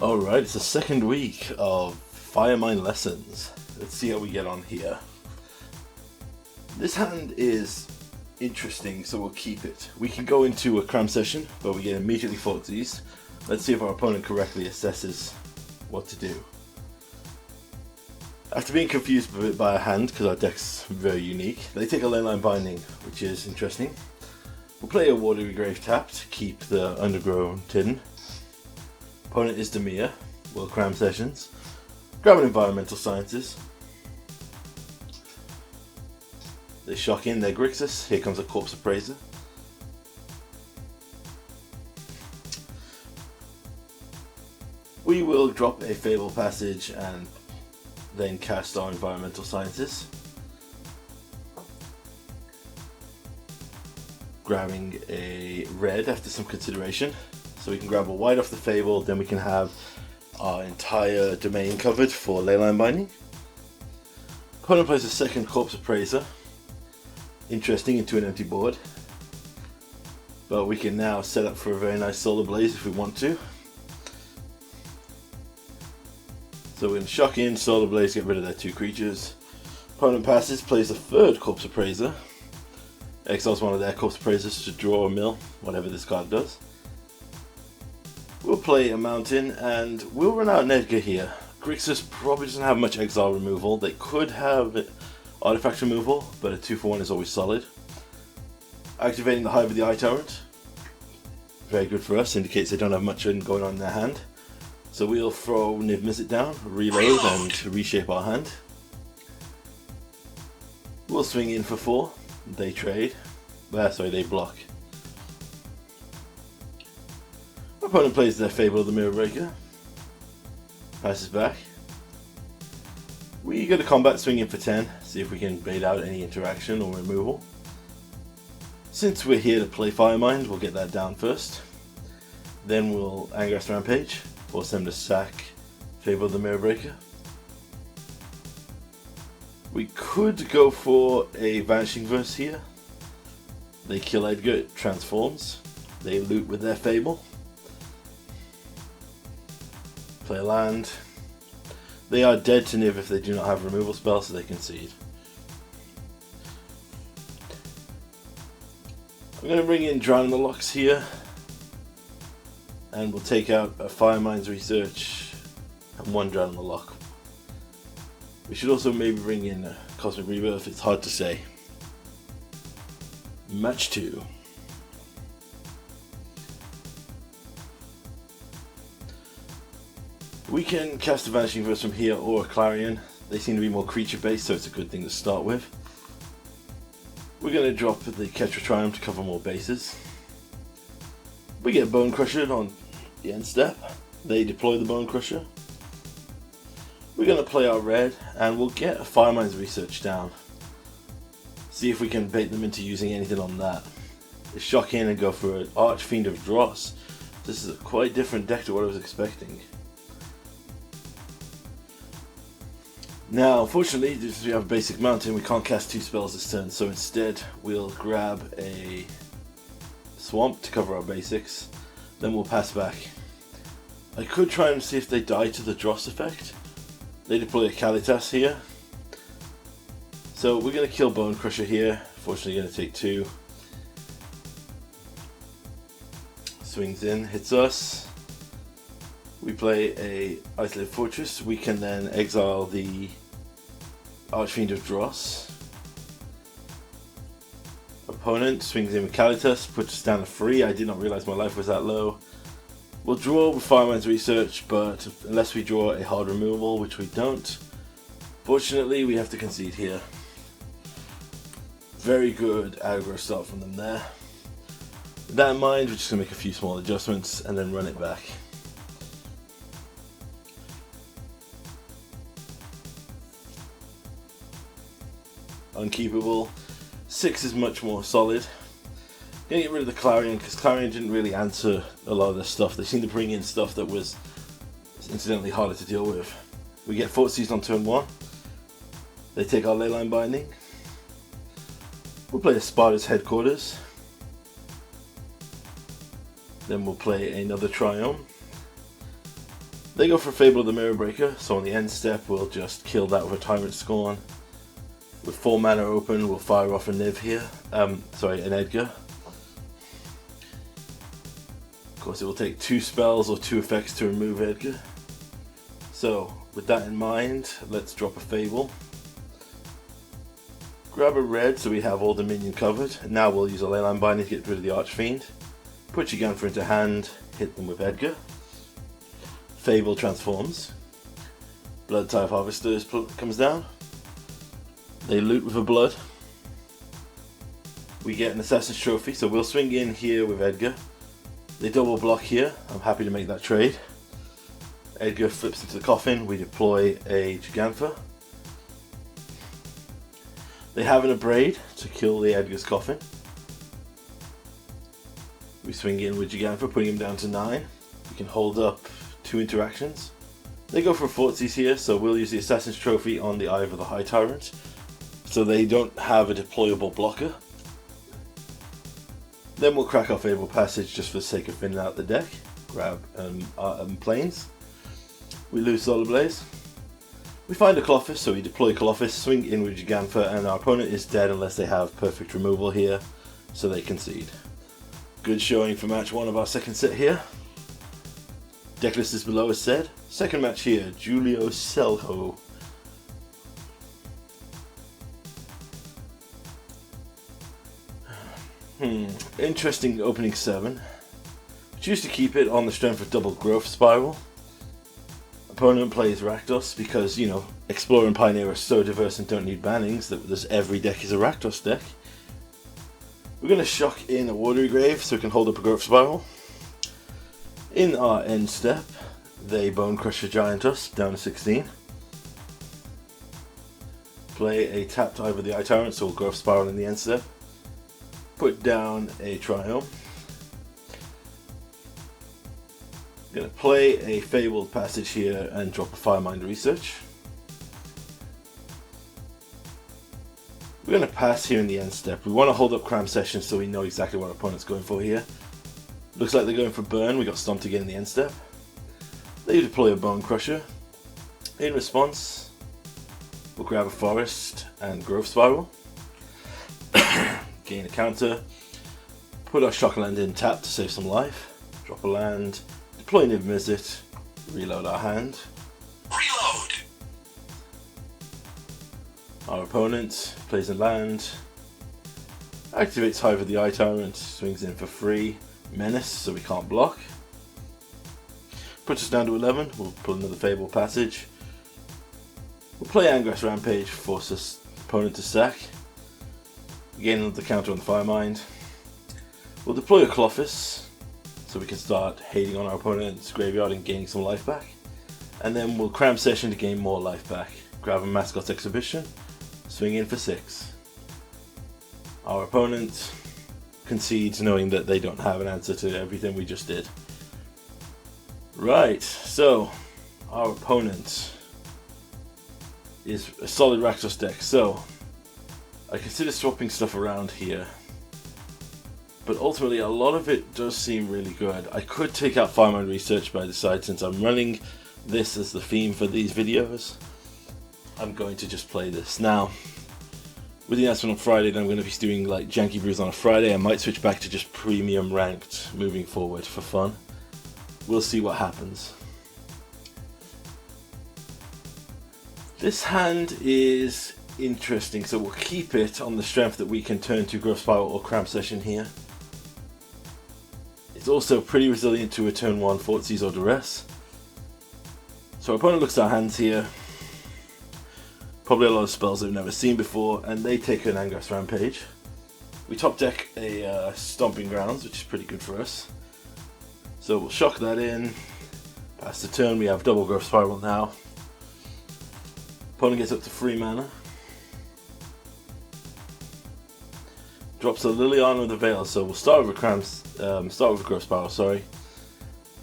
Alright, it's the second week of Firemind lessons. Let's see how we get on here. This hand is interesting, so we'll keep it. We can go into a Cram Session, but we get immediately Klothys. Let's see if our opponent correctly assesses what to do. After being confused a bit by our hand, because our deck's very unique, they take a Leyline Binding, which is interesting. We'll play a Watery Grave tapped to keep the Undergrown hidden. Opponent is Jetmir, will Cram Sessions, grab an Environmental Sciences. They shock in their Grixis, here comes a Corpse Appraiser. We will drop a Fabled Passage and then cast our Environmental Sciences. Grabbing a red after some consideration. So we can grab a white off the Fable, then we can have our entire domain covered for Leyline Binding. Opponent plays a second Corpse Appraiser. Interesting, into an empty board. But we can now set up for a very nice Solar Blaze if we want to. So we're going to shock in, Solar Blaze, get rid of their two creatures. Opponent passes, plays a third Corpse Appraiser. Exiles one of their Corpse Appraisers to draw a mill, whatever this card does. We'll play a mountain and we'll run out an Edgar here. Grixis probably doesn't have much exile removal. They could have artifact removal, but a 2-for-1 is always solid. Activating the Hive of the Eye Tyrant. Very good for us, indicates they don't have much going on in their hand. So we'll throw Niv-Mizzet down, reload and reshape our hand. We'll swing in for 4. They trade. They block. Opponent plays their Fable of the Mirror Breaker. Passes back. We go to combat, swing in for 10, see if we can bait out any interaction or removal. Since we're here to play Firemind, we'll get that down first. Then we'll Angrath Rampage, force them to sack Fable of the Mirror Breaker. We could go for a Vanishing Verse here. They kill Edgar, it transforms. They loot with their Fable. Play a land. They are dead to Niv if they do not have removal spells, so they concede. I'm going to bring in Drown in the Locks here. And we'll take out a Firemind's Research and one Drown in the Lock. We should also maybe bring in a Cosmic Rebirth, it's hard to say. Match 2. We can cast a Vanishing Verse from here or a Clarion. They seem to be more creature based, so it's a good thing to start with. We're going to drop the Ketria Triome to cover more bases. We get Bone Crusher on the end step. They deploy the Bone Crusher. We're going to play our red and we'll get a Firemind's Research down. See if we can bait them into using anything on that. They shock in and go for an Archfiend of Dross. This is a quite different deck to what I was expecting. Now, unfortunately, since we have a basic mountain, we can't cast 2 spells this turn, so instead we'll grab a swamp to cover our basics, then we'll pass back. I could try and see if they die to the Dross effect. They deploy a Klothys here. So we're going to kill Bone Crusher here, fortunately going to take 2. Swings in, hits us. We play a Isolated Fortress. We can then exile the Archfiend of Dross. Opponent swings in with Klothys, puts us down to 3. I did not realize my life was that low. We'll draw with Firemind's Research, but unless we draw a hard removal, which we don't, fortunately we have to concede here. Very good aggro start from them there. With that in mind, we're just going to make a few small adjustments and then run it back. Unkeepable. 6 is much more solid. Gonna get rid of the Clarion because Clarion didn't really answer a lot of their stuff. They seemed to bring in stuff that was incidentally harder to deal with. We get Fort Seized on turn 1. They take our Leyline Binding. We'll play a Spara's Headquarters. Then we'll play another Triome. They go for Fable of the Mirror Breaker, so on the end step we'll just kill that with a Tyrant Scorn. With 4 mana open, we'll fire off a Niv here, an Edgar. Of course it will take 2 spells or 2 effects to remove Edgar. So, with that in mind, let's drop a Fable. Grab a red so we have all the minion covered. Now we'll use a Leyline Binding to get rid of the Archfiend. Put Jegantha into hand, hit them with Edgar. Fable transforms. Blood Tithe Harvester comes down. They loot with a blood. We get an Assassin's Trophy, so we'll swing in here with Edgar. They double block here. I'm happy to make that trade. Edgar flips into the coffin. We deploy a Jegantha. They have an Abrade to kill the Edgar's coffin. We swing in with Jegantha, putting him down to 9. We can hold up 2 interactions. They go for Fortsies here, so we'll use the Assassin's Trophy on the Eye of the High Tyrant, so they don't have a deployable blocker. Then we'll crack our Fabled Passage just for the sake of thinning out the deck. Grab planes. We lose Solar Blaze. We find a Klothys, so we deploy Klothys, swing in with Jegantha, and our opponent is dead unless they have perfect removal here, so they concede. Good showing for match 1 of our second set here. Decklist is below as said. Second match here, Julio Selho. Interesting opening 7. Choose to keep it on the strength of double growth spiral. Opponent plays Rakdos because, you know, Explorer and Pioneer are so diverse and don't need bannings that every deck is a Rakdos deck. We're going to shock in a Watery Grave so we can hold up a growth spiral. In our end step, they Bone Crusher Giant us down to 16. Play a tapped Eye of the Eye Tyrant, so we'll growth spiral in the end step. Put down a Triome. I'm going to play a Fabled Passage here and drop a Firemind Research. We're going to pass here in the end step. We want to hold up Cram Session so we know exactly what our opponent's going for here. Looks like they're going for Burn. We got stomped again in the end step. They deploy a Bone Crusher. In response, we'll grab a Forest and Growth Spiral. Gain a counter. Put our Shock Land in tap to save some life. Drop a land. Deploy Niv-Mizzet. Reload our hand. Reload! Our opponent plays a land. Activates Hive of the Eye Tyrant. Swings in for free. Menace, so we can't block. Puts us down to 11. We'll pull another Fabled Passage. We'll play Angrath Rampage, force us opponent to sack. Gain another counter on the Firemind. We'll deploy a Klothys, so we can start hating on our opponent's graveyard and gaining some life back. And then we'll Cram Session to gain more life back. Grab a Mascot's Exhibition, swing in for 6. Our opponent concedes knowing that they don't have an answer to everything we just did. Right, so our opponent is a solid Rakdos deck, so I consider swapping stuff around here, but ultimately a lot of it does seem really good. I could take out Firemind Research, but I decide since I'm running this as the theme for these videos, I'm going to just play this. Now, with the announcement on Friday that I'm going to be doing like janky brews on a Friday, I might switch back to just premium ranked moving forward for fun. We'll see what happens. This hand is interesting, so we'll keep it on the strength that we can turn to Growth Spiral or Cram Session here. It's also pretty resilient to a turn 1 Fortsies or Duress. So our opponent looks at our hands here. Probably a lot of spells they've never seen before, and they take an Angrath Rampage. We top deck a Stomping Grounds, which is pretty good for us. So we'll shock that in. Pass the turn, we have double Growth Spiral now. Opponent gets up to 3 mana. Drops a Liliana of the Veil, so we'll start with a Growth Spiral, sorry.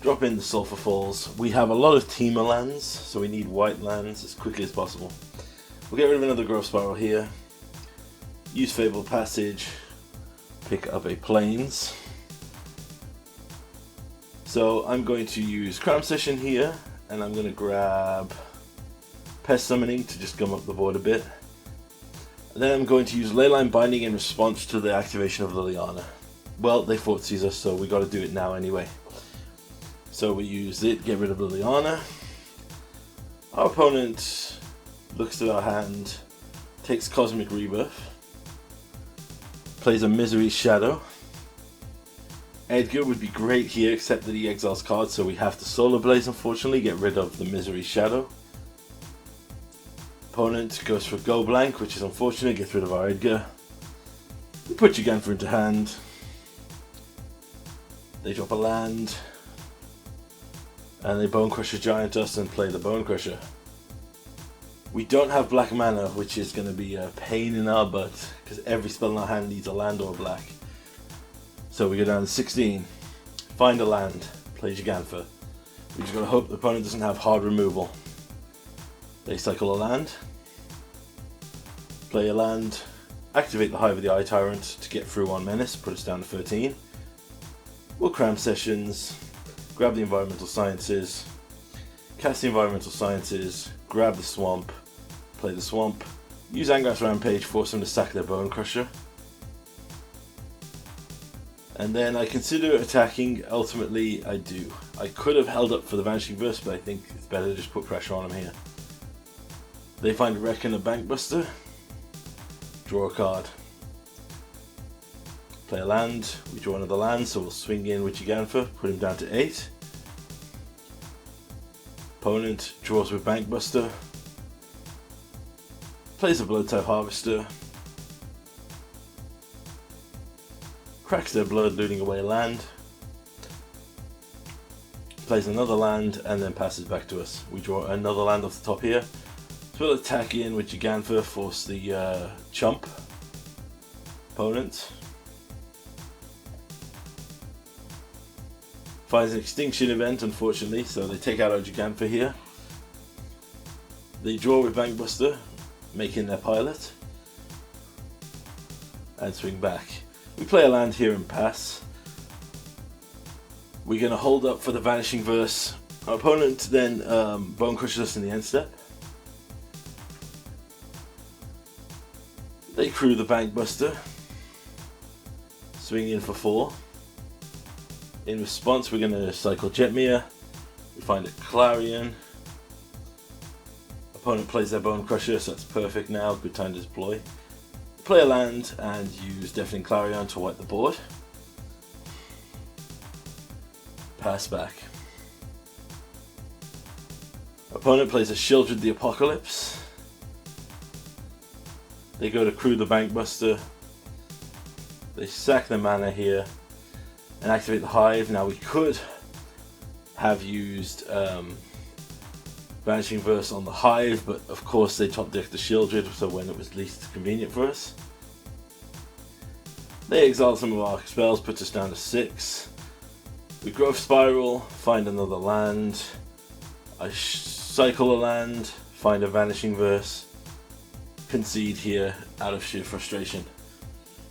Drop in the Sulfur Falls. We have a lot of Teamer lands, so we need white lands as quickly as possible. We'll get rid of another Growth Spiral here. Use Fabled Passage. Pick up a Plains. So I'm going to use Cram Session here and I'm going to grab Pest Summoning to just gum up the board a bit. And then I'm going to use Leyline Binding in response to the activation of Liliana. Well, they fought Caesar, so we got to do it now anyway. So we use it, get rid of Liliana. Our opponent looks at our hand, takes Cosmic Rebirth, plays a Misery Shadow. Edgar would be great here, except that he exiles cards, so we have to Solar Blaze, unfortunately, get rid of the Misery Shadow. Opponent goes for Go Blank, which is unfortunate, gets rid of our Edgar. We put Jegantha into hand. They drop a land. And they Bone Crusher Giant us and play the Bone Crusher. We don't have black mana, which is going to be a pain in our butt, because every spell in our hand needs a land or a black. So we go down to 16. Find a land. Play Jegantha. We just got to hope the opponent doesn't have hard removal. They cycle a land, play a land, activate the Hive of the Eye Tyrant to get through on Menace, put us down to 13. We'll Cram Sessions, grab the Environmental Sciences, cast the Environmental Sciences, grab the Swamp, play the Swamp, use Angrath's Rampage, force them to sack their Bone Crusher. And then I consider attacking, ultimately I do. I could have held up for the Vanishing Verse, but I think it's better to just put pressure on them here. They find a Wreck and a Bankbuster, draw a card, play a land, we draw another land, so we'll swing in with Jegantha, put him down to 8. Opponent draws with Bankbuster, plays a Blood-type Harvester, cracks their blood, looting away a land, plays another land, and then passes back to us. We draw another land off the top here. So we'll attack in with Jegantha, force the chump opponent. Finds an extinction event, unfortunately, so they take out our Jegantha here. They draw with Bankbuster, making their pilot, and swing back. We play a land here and pass. We're going to hold up for the Vanishing Verse. Our opponent then Bone Crushes us in the end step. They crew the Bankbuster, swing in for 4. In response, we're going to cycle Jetmir. We find a Clarion. Opponent plays their Bone Crusher, so that's perfect now. Good time to deploy. Play a land and use Deafening Clarion to wipe the board. Pass back. Opponent plays a Shieldred the Apocalypse. They go to crew the Bankbuster. They sack the mana here and activate the Hive. Now we could have used Vanishing Verse on the Hive, but of course they top decked the Shieldred, so when it was least convenient for us. They exile some of our spells, puts us down to 6. We Growth Spiral, find another land. I cycle a land, find a Vanishing Verse. Concede here out of sheer frustration.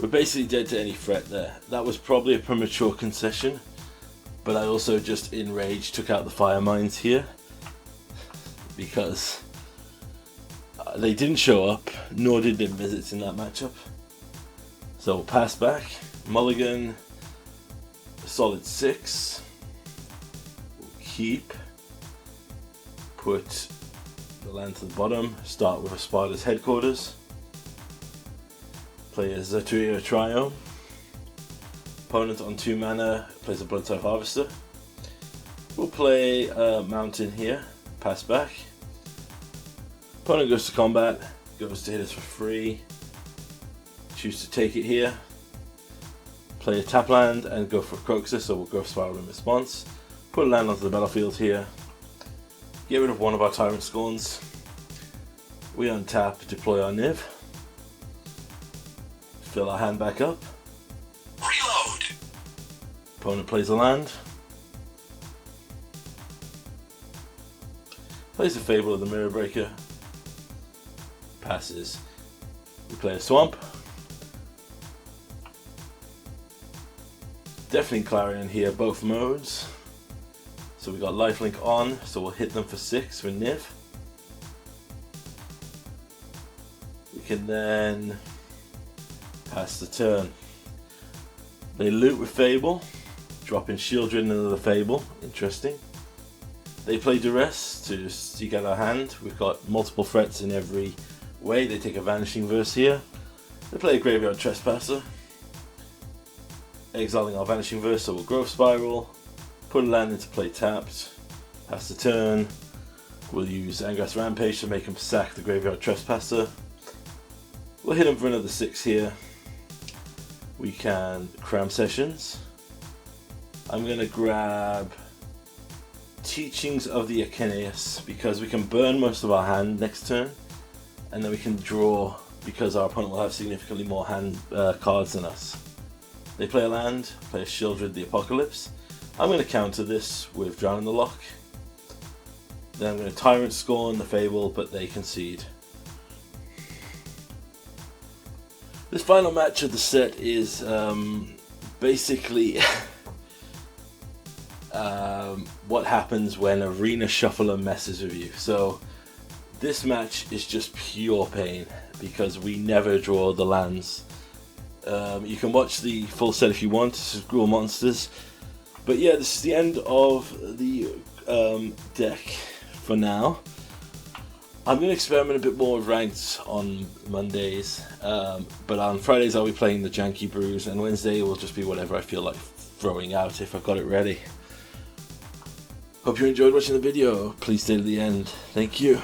We're basically dead to any threat there. That was probably a premature concession, but I also just in rage took out the Firemind here because they didn't show up, nor did Niv-Mizzet in that matchup. So we'll pass back, mulligan, a solid 6. We'll keep, put the land to the bottom, start with a Sparta's Headquarters, play a Ketria Triome. Opponent on 2 mana plays a Blood-type Harvester. We'll play a Mountain here, pass back. Opponent goes to combat, goes to hit us for free. Choose to take it here. Play a tap land and go for Kroxus, so we'll go for Spiral in response. Put a land onto the battlefield here. Get rid of one of our Tyrant Scorns. We untap, deploy our Niv. Fill our hand back up. Reload! Opponent plays a land. Plays a Fable of the Mirror Breaker. Passes. We play a Swamp. Deafening Clarion here, both modes. So So we got lifelink on, so we'll hit them for 6 with Niv. We can then pass the turn. They loot with Fable, dropping Shieldred into the Fable, interesting. They play Duress to seek out our hand. We've got multiple threats in every way. They take a Vanishing Verse here. They play a Graveyard Trespasser, exiling our Vanishing Verse, so we'll Growth Spiral, put a land into play tapped, pass the turn. We'll use Angrath's Rampage to make him sack the Graveyard Trespasser. We'll hit him for another 6 here. We can Cram Sessions. I'm going to grab Teachings of the Arcaneus because we can burn most of our hand next turn, and then we can draw because our opponent will have significantly more hand cards than us. They play a land, play a Shieldred the Apocalypse. I'm going to counter this with Drown in the Loch. Then I'm going to Tyrant Scorn the Fable, but they concede. This final match of the set is basically what happens when Arena Shuffler messes with you. So this match is just pure pain because we never draw the lands. You can watch the full set if you want. This is Gruul Monsters. But yeah, this is the end of the deck for now. I'm going to experiment a bit more with ranked on Mondays, but on Fridays I'll be playing the Janky Brews, and Wednesday will just be whatever I feel like throwing out if I've got it ready. Hope you enjoyed watching the video. Please stay to the end. Thank you.